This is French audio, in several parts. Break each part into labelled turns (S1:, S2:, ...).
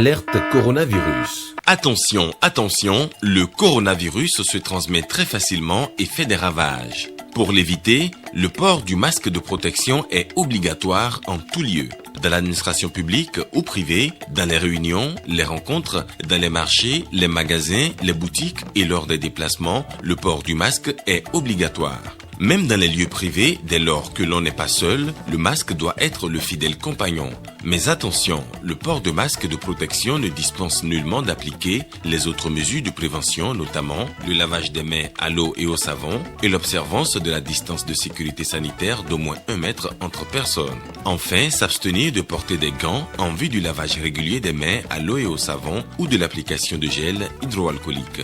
S1: Alerte coronavirus.
S2: Attention, attention, le coronavirus se transmet très facilement et fait des ravages. Pour l'éviter, le port du masque de protection est obligatoire en tout lieu. Dans l'administration publique ou privée, dans les réunions, les rencontres, dans les marchés, les magasins, les boutiques et lors des déplacements, le port du masque est obligatoire. Même dans les lieux privés, dès lors que l'on n'est pas seul, le masque doit être le fidèle compagnon. Mais attention, le port de masque de protection ne dispense nullement d'appliquer les autres mesures de prévention, notamment le lavage des mains à l'eau et au savon et l'observance de la distance de sécurité sanitaire d'au moins 1 mètre entre personnes. Enfin, s'abstenir de porter des gants en vue du lavage régulier des mains à l'eau et au savon ou de l'application de gel hydroalcoolique.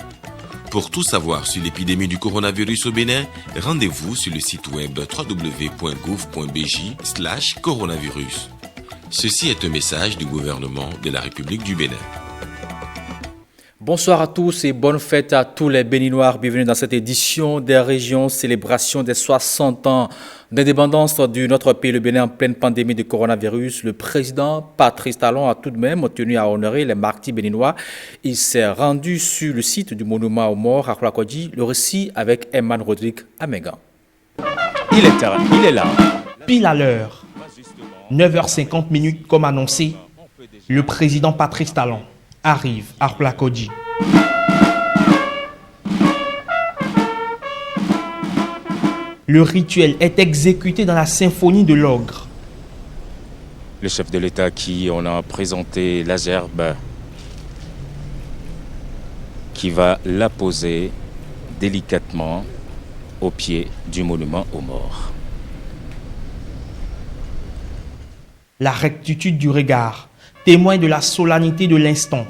S2: Pour tout savoir sur l'épidémie du coronavirus au Bénin, rendez-vous sur le site web www.gouv.bj/coronavirus. Ceci est un message du gouvernement de la République du Bénin.
S3: Bonsoir à tous et bonne fête à tous les Béninois. Bienvenue dans cette édition des régions, célébration des 60 ans d'indépendance de notre pays, le Bénin, en pleine pandémie de coronavirus. Le président Patrice Talon a tout de même tenu à honorer les martyrs béninois. Il s'est rendu sur le site du monument aux morts à Koulakodji. Le récit avec Emman Rodrigue Amégan.
S4: Il est là, pile à l'heure. 9h50 comme annoncé, le président Patrice Talon arrive à Koulakodji. Le rituel est exécuté dans la symphonie de l'ogre.
S5: Le chef de l'État à qui on a présenté la gerbe qui va la poser délicatement au pied du monument aux morts.
S4: La rectitude du regard témoin de la solennité de l'instant.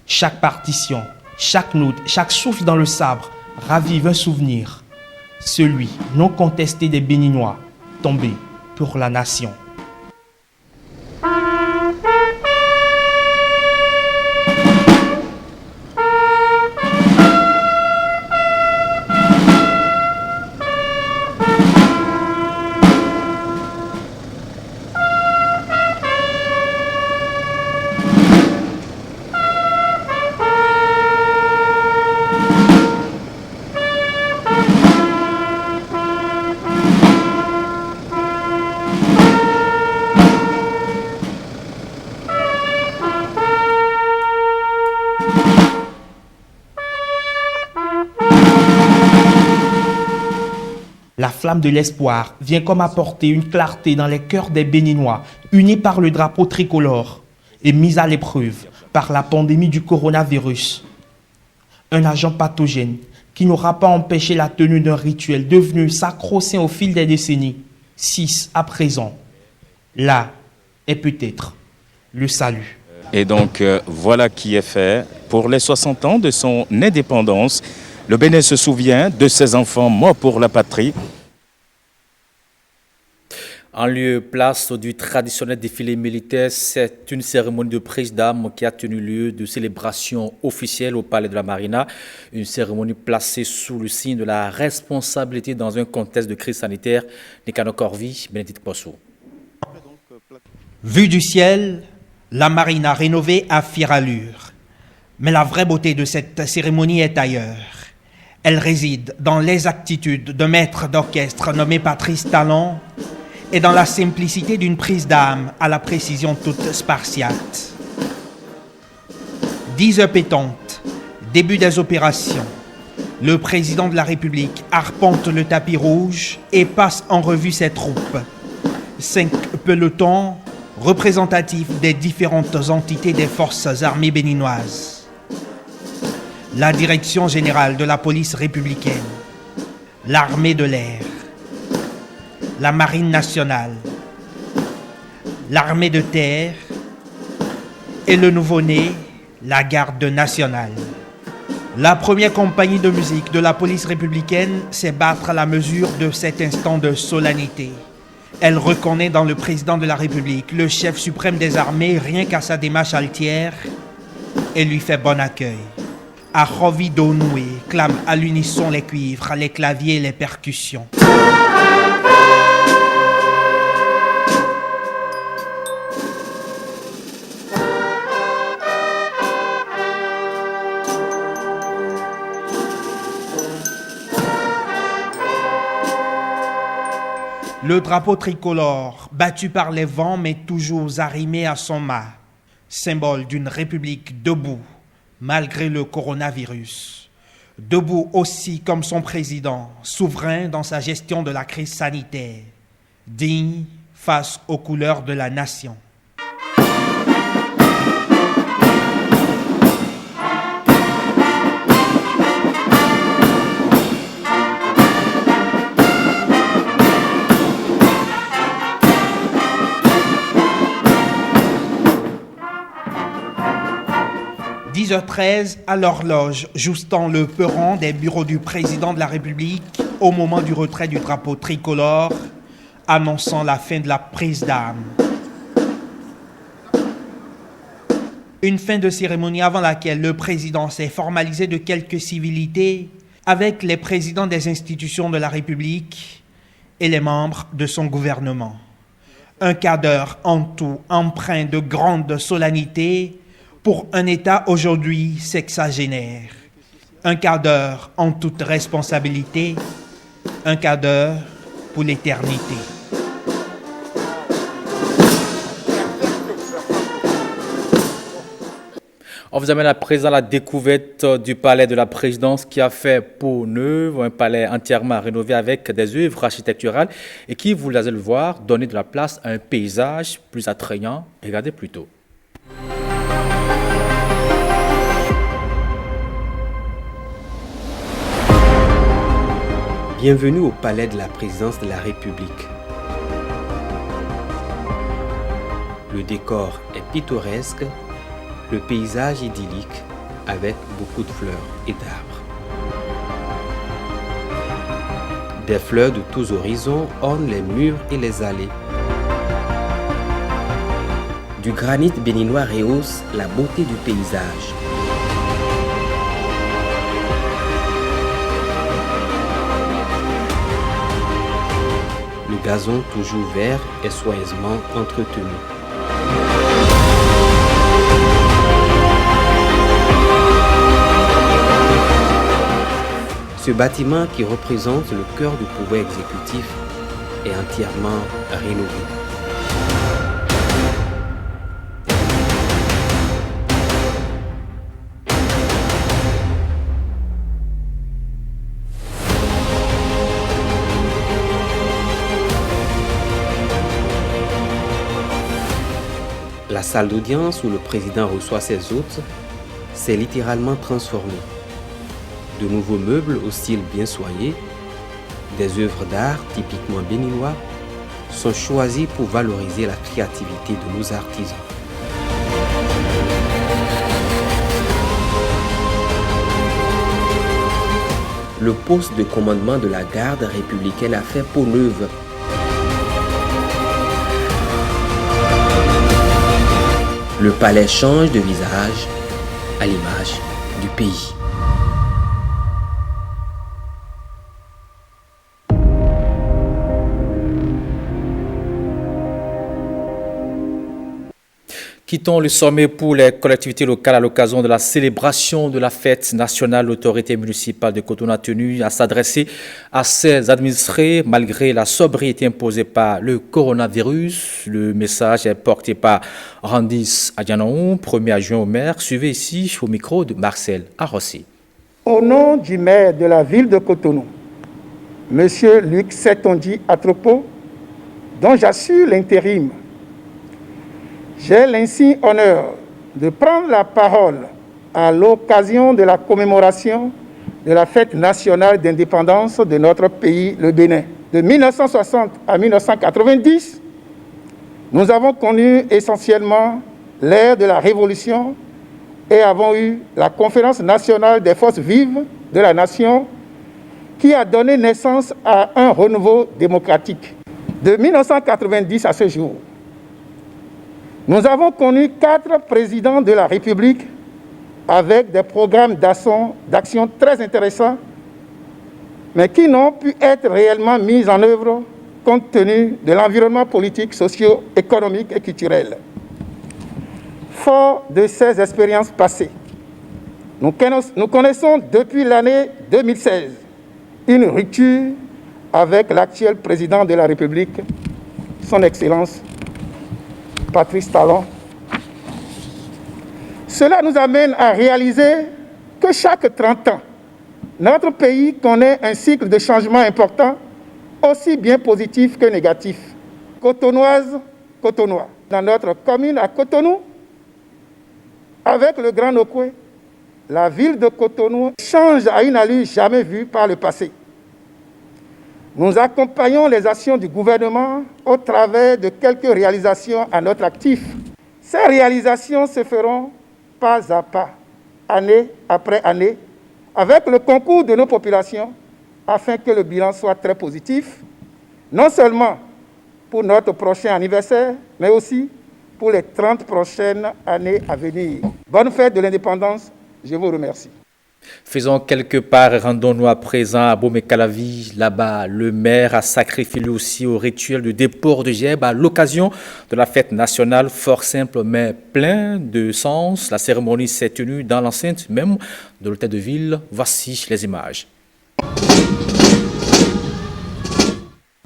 S4: Chaque partition, chaque note, chaque souffle dans le sabre ravive un souvenir. Celui non contesté des Béninois, tombés pour la nation. La flamme de l'espoir vient comme apporter une clarté dans les cœurs des Béninois, unis par le drapeau tricolore et mis à l'épreuve par la pandémie du coronavirus. Un agent pathogène qui n'aura pas empêché la tenue d'un rituel devenu sacro-saint au fil des décennies, 6 à présent. Là est peut-être le salut.
S5: Et donc voilà qui est fait pour les 60 ans de son indépendance. Le Bénin se souvient de ses enfants morts pour la patrie.
S3: En lieu place du traditionnel défilé militaire, c'est une cérémonie de prise d'armes qui a tenu lieu de célébration officielle au Palais de la Marina. Une cérémonie placée sous le signe de la responsabilité dans un contexte de crise sanitaire. Nicanor Corvi, Bénédicte Possou.
S6: Vue du ciel, la Marina rénovée à fière allure. Mais la vraie beauté de cette cérémonie est ailleurs. Elle réside dans l'exactitude d'un maître d'orchestre nommé Patrice Talon et dans la simplicité d'une prise d'âme à la précision toute spartiate. 10 heures pétantes, début des opérations. Le président de la République arpente le tapis rouge et passe en revue ses troupes. 5 pelotons représentatifs des différentes entités des forces armées béninoises. La direction générale de la police républicaine, l'armée de l'air, la marine nationale, l'armée de terre et le nouveau-né, la garde nationale. La première compagnie de musique de la police républicaine sait battre à la mesure de cet instant de solennité. Elle reconnaît dans le président de la République le chef suprême des armées rien qu'à sa démarche altière et lui fait bon accueil. À Rovido noué, clament à l'unisson les cuivres, les claviers et les percussions. Le drapeau tricolore, battu par les vents mais toujours arrimé à son mât, symbole d'une république debout, malgré le coronavirus. Debout aussi comme son président, souverain dans sa gestion de la crise sanitaire, digne face aux couleurs de la nation. « 10h13 à l'horloge, justant le peron des bureaux du président de la République au moment du retrait du drapeau tricolore, annonçant la fin de la prise d'armes. Une fin de cérémonie avant laquelle le président s'est formalisé de quelques civilités avec les présidents des institutions de la République et les membres de son gouvernement. Un quart d'heure en tout empreint de grande solennité pour un État aujourd'hui sexagénaire. Un quart d'heure en toute responsabilité, un quart d'heure pour l'éternité.
S3: On vous amène à présent à la découverte du palais de la présidence qui a fait peau neuve, un palais entièrement rénové avec des œuvres architecturales et qui, vous allez le voir, donner de la place à un paysage plus attrayant. Regardez plutôt.
S7: Bienvenue au palais de la présidence de la République. Le décor est pittoresque, le paysage idyllique avec beaucoup de fleurs et d'arbres. Des fleurs de tous horizons ornent les murs et les allées. Du granit béninois rehausse la beauté du paysage. Le gazon toujours vert est soigneusement entretenu. Ce bâtiment qui représente le cœur du pouvoir exécutif est entièrement rénové. La salle d'audience où le président reçoit ses hôtes s'est littéralement transformée. De nouveaux meubles au style bien soigné, des œuvres d'art typiquement béninois sont choisis pour valoriser la créativité de nos artisans. Le poste de commandement de la garde républicaine a fait peau neuve. Le palais change de visage à l'image du pays.
S3: Quittons le sommet pour les collectivités locales à l'occasion de la célébration de la fête nationale. L'autorité municipale de Cotonou a tenu à s'adresser à ses administrés malgré la sobriété imposée par le coronavirus. Le message est porté par Randis Adjanaou, premier adjoint au maire. Suivez ici au micro de Marcel Arrossi.
S8: Au nom du maire de la ville de Cotonou, M. Luc Setondi Atropo, dont j'assure l'intérim, j'ai l'insigne honneur de prendre la parole à l'occasion de la commémoration de la fête nationale d'indépendance de notre pays, le Bénin. De 1960 à 1990, nous avons connu essentiellement l'ère de la Révolution et avons eu la Conférence nationale des forces vives de la nation qui a donné naissance à un renouveau démocratique. De 1990 à ce jour, nous avons connu 4 présidents de la République avec des programmes d'action très intéressants, mais qui n'ont pu être réellement mis en œuvre compte tenu de l'environnement politique, socio-économique et culturel. Fort de ces expériences passées, nous connaissons depuis l'année 2016 une rupture avec l'actuel président de la République, son Excellence Patrice Talon. Cela nous amène à réaliser que chaque 30 ans, notre pays connaît un cycle de changement important, aussi bien positif que négatif. Cotonoises, Cotonois, dans notre commune à Cotonou, avec le Grand Nokoué, la ville de Cotonou change à une allure jamais vue par le passé. Nous accompagnons les actions du gouvernement au travers de quelques réalisations à notre actif. Ces réalisations se feront pas à pas, année après année, avec le concours de nos populations, afin que le bilan soit très positif, non seulement pour notre prochain anniversaire, mais aussi pour les 30 prochaines années à venir. Bonne fête de l'indépendance, je vous remercie.
S3: Faisons quelques pas et rendons-nous à présent à Bomé-Calavi. Là-bas, le maire a sacrifié lui aussi au rituel de déport de gerbes à l'occasion de la fête nationale, fort simple mais plein de sens. La cérémonie s'est tenue dans l'enceinte même de l'hôtel de ville. Voici les images.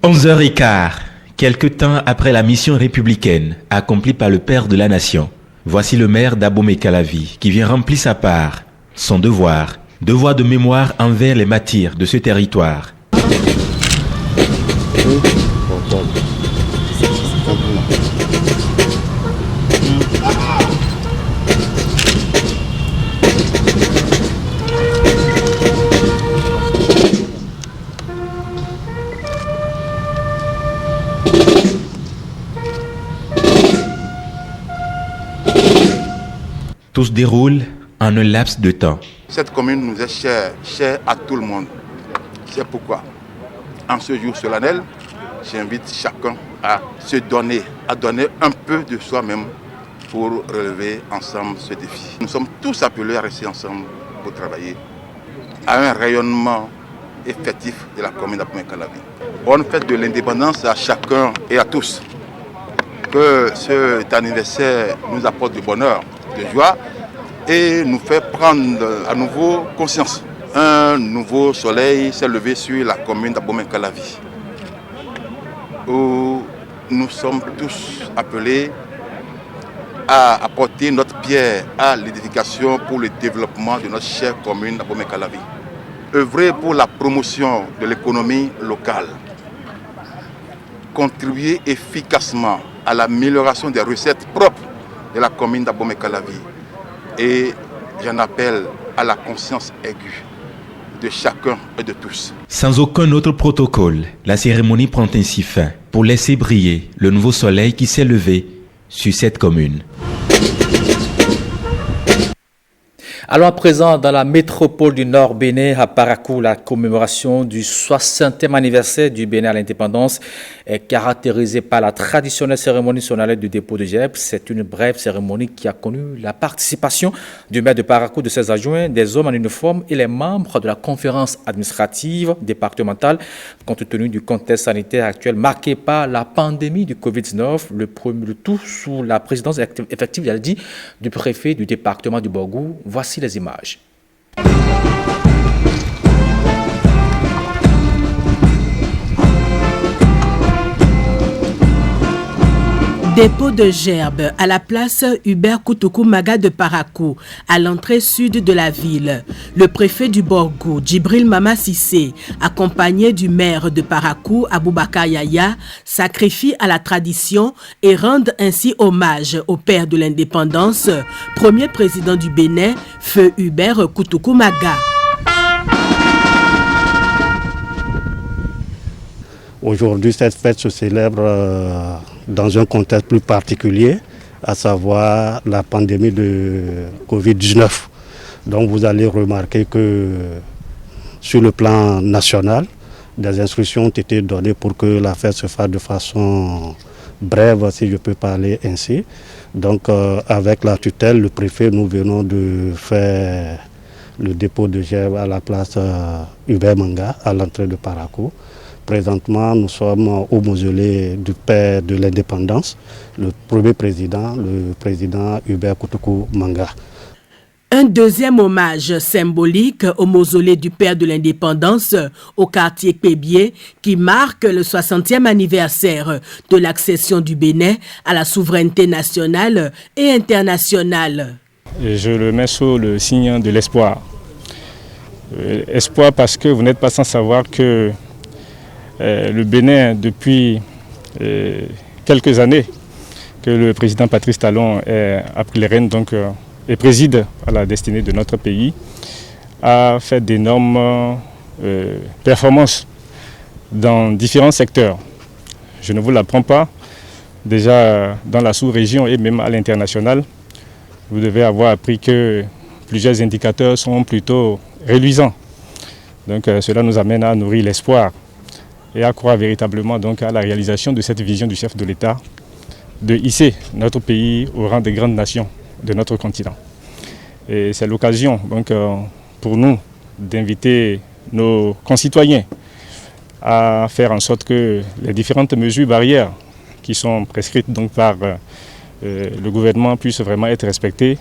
S9: 11h15, quelque temps après la mission républicaine accomplie par le père de la nation. Voici le maire d'Abomey-Calavi qui vient remplir sa part, son devoir de mémoire envers les martyrs de ce territoire. Tout se déroule en un laps de temps.
S10: Cette commune nous est chère à tout le monde. C'est pourquoi, en ce jour solennel, j'invite chacun à se donner, à donner un peu de soi-même pour relever ensemble ce défi. Nous sommes tous appelés à rester ensemble pour travailler à un rayonnement effectif de la commune d'Abomey-Calavi. Bonne fête de l'indépendance à chacun et à tous. Que cet anniversaire nous apporte du bonheur, de joie, et nous fait prendre à nouveau conscience. Un nouveau soleil s'est levé sur la commune d'Abomey-Calavi, où nous sommes tous appelés à apporter notre pierre à l'édification pour le développement de notre chère commune d'Abomey-Calavi. Œuvrer pour la promotion de l'économie locale, contribuer efficacement à l'amélioration des recettes propres de la commune d'Abomey-Calavi. Et j'en appelle à la conscience aiguë de chacun et de tous.
S9: Sans aucun autre protocole, la cérémonie prend ainsi fin pour laisser briller le nouveau soleil qui s'est levé sur cette commune.
S3: Allons à présent dans la métropole du Nord Bénin, à Parakou. La commémoration du 60e anniversaire du Bénin à l'indépendance est caractérisée par la traditionnelle cérémonie solennelle du dépôt de gerbes. C'est une brève cérémonie qui a connu la participation du maire de Parakou, de ses adjoints, des hommes en uniforme et les membres de la conférence administrative départementale. Compte tenu du contexte sanitaire actuel marqué par la pandémie du Covid-19, le tout sous la présidence effective, il a dit, du préfet du département du Borgou. Voici les images.
S11: Dépôt de gerbes à la place Hubert Koutoukou Maga de Parakou, à l'entrée sud de la ville. Le préfet du Borgou, Djibril Mama Sissé, accompagné du maire de Parakou, Aboubakar Yaya, sacrifie à la tradition et rendent ainsi hommage au père de l'indépendance, premier président du Bénin, feu Hubert Koutoukou Maga.
S12: Aujourd'hui, cette fête se célèbre dans un contexte plus particulier, à savoir la pandémie de Covid-19. Donc vous allez remarquer que sur le plan national, des instructions ont été données pour que la fête se fasse de façon brève, si je peux parler ainsi. Donc avec la tutelle, le préfet, nous venons de faire le dépôt de gerbes à la place Hubert Manga, à l'entrée de Parakou. Présentement, nous sommes au mausolée du père de l'indépendance, le premier président, le président Hubert Koutoukou Manga.
S11: Un deuxième hommage symbolique au mausolée du père de l'indépendance au quartier Pébier qui marque le 60e anniversaire de l'accession du Bénin à la souveraineté nationale et internationale.
S13: Et je le mets sous le signe de l'espoir. Espoir parce que vous n'êtes pas sans savoir que le Bénin, depuis quelques années, que le président Patrice Talon a pris les rênes et préside à la destinée de notre pays, a fait d'énormes performances dans différents secteurs. Je ne vous l'apprends pas, déjà dans la sous-région et même à l'international, vous devez avoir appris que plusieurs indicateurs sont plutôt reluisants. Donc cela nous amène à nourrir l'espoir et à croire véritablement à la réalisation de cette vision du chef de l'État de hisser notre pays au rang des grandes nations de notre continent. Et c'est l'occasion pour nous d'inviter nos concitoyens à faire en sorte que les différentes mesures barrières qui sont prescrites par le gouvernement puissent vraiment être respectées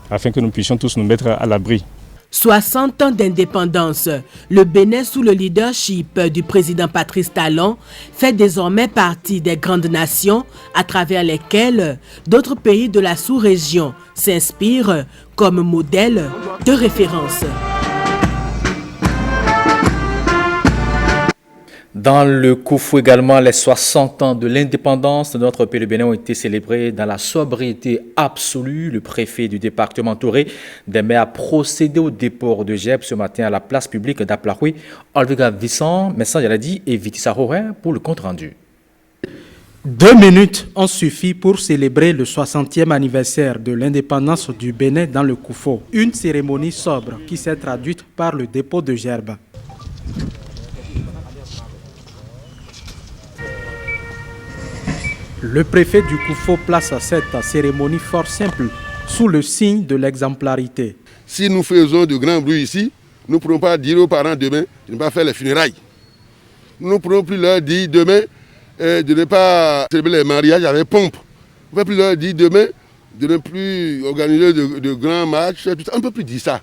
S13: afin que nous puissions tous nous mettre à l'abri.
S11: 60 ans d'indépendance, le Bénin sous le leadership du président Patrice Talon fait désormais partie des grandes nations à travers lesquelles d'autres pays de la sous-région s'inspirent comme modèle de référence.
S3: Dans le Koufou également, les 60 ans de l'indépendance de notre pays, le Bénin, ont été célébrés dans la sobriété absolue. Le préfet du département Touré des Mers a procédé au déport de GEP ce matin à la place publique d'Aplahoui. Olvega Vissant, message à la dit, et Vitissa Rorin pour le compte rendu.
S6: 2 minutes ont suffi pour célébrer le 60e anniversaire de l'indépendance du Bénin dans le Koufou. Une cérémonie sobre qui s'est traduite par le dépôt de gerbes. Le préfet du Koufou place cette cérémonie fort simple sous le signe de l'exemplarité.
S14: Si nous faisons de grands bruits ici, nous ne pourrons pas dire aux parents demain de ne pas faire les funérailles. Nous ne pourrons plus leur dire demain de ne pas célébrer les mariages avec pompe. On ne peut plus leur dire demain de ne plus organiser de grands matchs. On ne peut plus dire ça.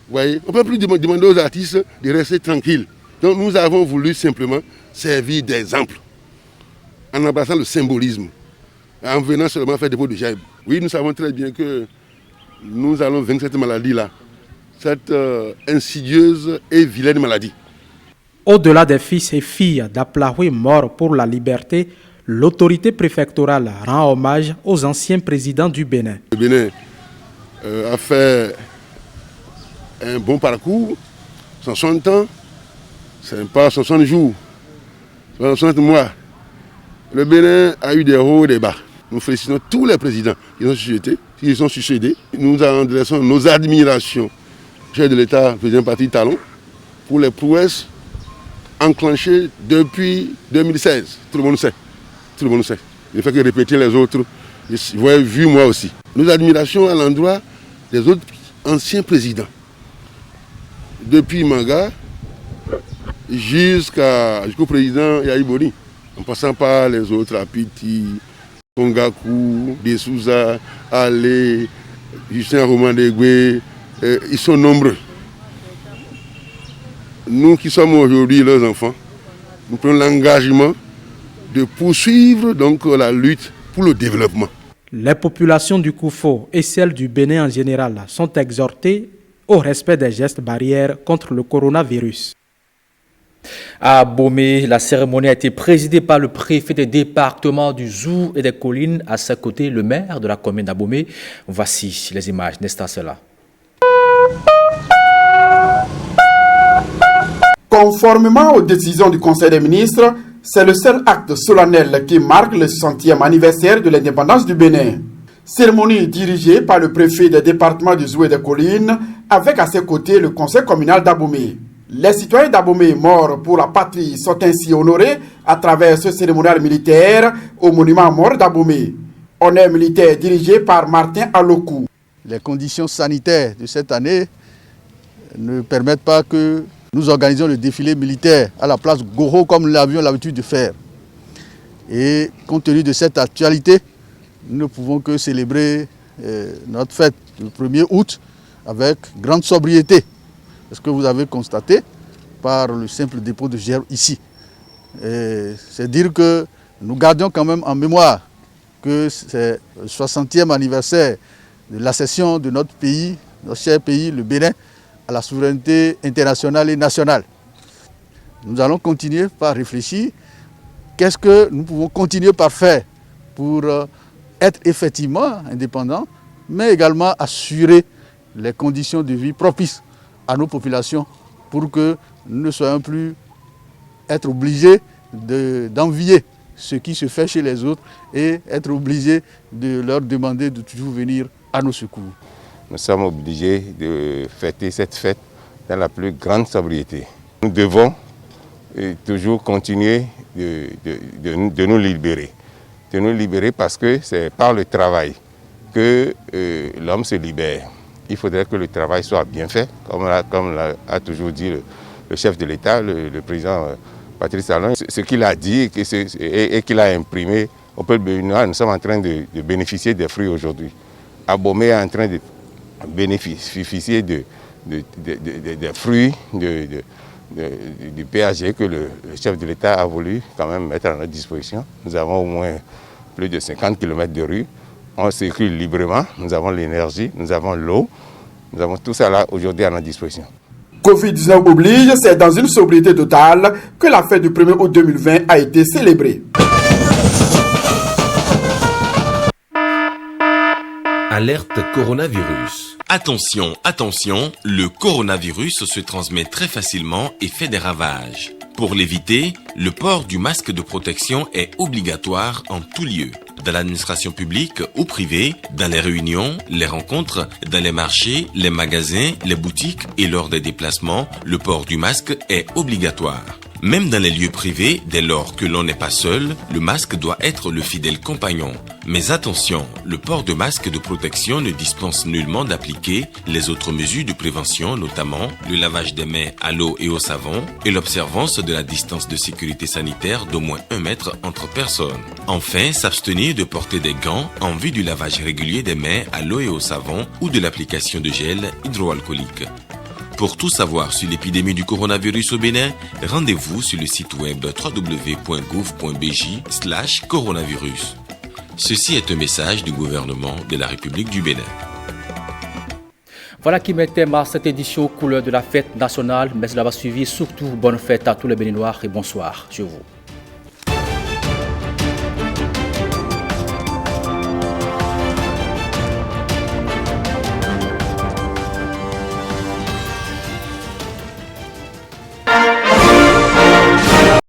S14: Vous voyez, on ne peut plus demander aux artistes de rester tranquilles. Donc nous avons voulu simplement servir d'exemple, en embrassant le symbolisme, en venant seulement faire des pots de gerbes. Oui, nous savons très bien que nous allons vaincre cette maladie-là, cette insidieuse et vilaine maladie.
S6: Au-delà des fils et filles d'Aplahoui morts pour la liberté, l'autorité préfectorale rend hommage aux anciens présidents du Bénin.
S14: Le Bénin a fait un bon parcours, 60 ans, c'est pas 60 jours, 60 mois. Le Bénin a eu des hauts et des bas. Nous félicitons tous les présidents qui sont succédés. Nous adressons nos admirations au chef de l'État, président Patrice Talon, pour les prouesses enclenchées depuis 2016. Tout le monde sait. Tout le monde sait. Il ne fait que répéter les autres. Vous avez vu moi aussi. Nos admirations à l'endroit des autres anciens depuis Manga jusqu'au président Yahi Boni, en passant par les autres, Apiti, Kongaku, Desouza, Ale, Justin Romandegwe, ils sont nombreux. Nous qui sommes aujourd'hui leurs enfants, nous prenons l'engagement de poursuivre donc la lutte pour le développement.
S6: Les populations du Koufou et celles du Bénin en général sont exhortées au respect des gestes barrières contre le coronavirus.
S3: À Abomey, la cérémonie a été présidée par le préfet des départements du Zou et des Collines. À ses côtés, le maire de la commune d'Abomey. Voici les images. Nesta cela.
S15: Conformément aux décisions du Conseil des ministres, c'est le seul acte solennel qui marque le 60e anniversaire de l'indépendance du Bénin. Cérémonie dirigée par le préfet des départements du Zou et des Collines, avec à ses côtés le conseil communal d'Abomey. Les citoyens d'Abomey morts pour la patrie sont ainsi honorés à travers ce cérémonial militaire au monument mort d'Abomey. Honneur militaire dirigé par Martin Alokou.
S16: Les conditions sanitaires de cette année ne permettent pas que nous organisions le défilé militaire à la place Goro comme nous l'avions l'habitude de faire. Et compte tenu de cette actualité, nous ne pouvons que célébrer notre fête le 1er août avec grande sobriété. C'est ce que vous avez constaté par le simple dépôt de gerbes ici. C'est dire que nous gardions quand même en mémoire que c'est le 60e anniversaire de l'accession de notre pays, notre cher pays, le Bénin, à la souveraineté internationale et nationale. Nous allons continuer par réfléchir. Qu'est-ce que nous pouvons continuer par faire pour être effectivement indépendants, mais également assurer les conditions de vie propices à nos populations pour que nous ne soyons plus être obligés d'envier ce qui se fait chez les autres et être obligés de leur demander de toujours venir à nos secours.
S17: Nous sommes obligés de fêter cette fête dans la plus grande sobriété. Nous devons toujours continuer de nous libérer. De nous libérer parce que c'est par le travail que l'homme se libère. Il faudrait que le travail soit bien fait, comme l'a toujours dit le chef de l'État, le président Patrice Talon. Ce qu'il a dit et qu'il a imprimé au peuple béninois, nous sommes en train de bénéficier des fruits aujourd'hui. Abomey est en train de bénéficier des fruits du PAG que le chef de l'État a voulu quand même mettre à notre disposition. Nous avons au moins plus de 50 km de rue. On circule librement, nous avons l'énergie, nous avons l'eau, nous avons tout ça là aujourd'hui à notre disposition.
S15: Covid-19 oblige, c'est dans une sobriété totale que la fête du 1er août 2020 a été célébrée.
S1: Alerte coronavirus.
S2: Attention, attention, le coronavirus se transmet très facilement et fait des ravages. Pour l'éviter, le port du masque de protection est obligatoire en tout lieu. Dans l'administration publique ou privée, dans les réunions, les rencontres, dans les marchés, les magasins, les boutiques et lors des déplacements, le port du masque est obligatoire. Même dans les lieux privés, dès lors que l'on n'est pas seul, le masque doit être le fidèle compagnon. Mais attention, le port de masque de protection ne dispense nullement d'appliquer les autres mesures de prévention, notamment le lavage des mains à l'eau et au savon et l'observance de la distance de sécurité sanitaire d'au moins 1 mètre entre personnes. Enfin, s'abstenir de porter des gants en vue du lavage régulier des mains à l'eau et au savon ou de l'application de gel hydroalcoolique. Pour tout savoir sur l'épidémie du coronavirus au Bénin, rendez-vous sur le site web www.gouv.bj/coronavirus. Ceci est un message du gouvernement de la République du Bénin.
S3: Voilà qui met thème à cette édition aux couleurs de la fête nationale, mais cela va suivre surtout bonne fête à tous les Béninois et bonsoir sur vous.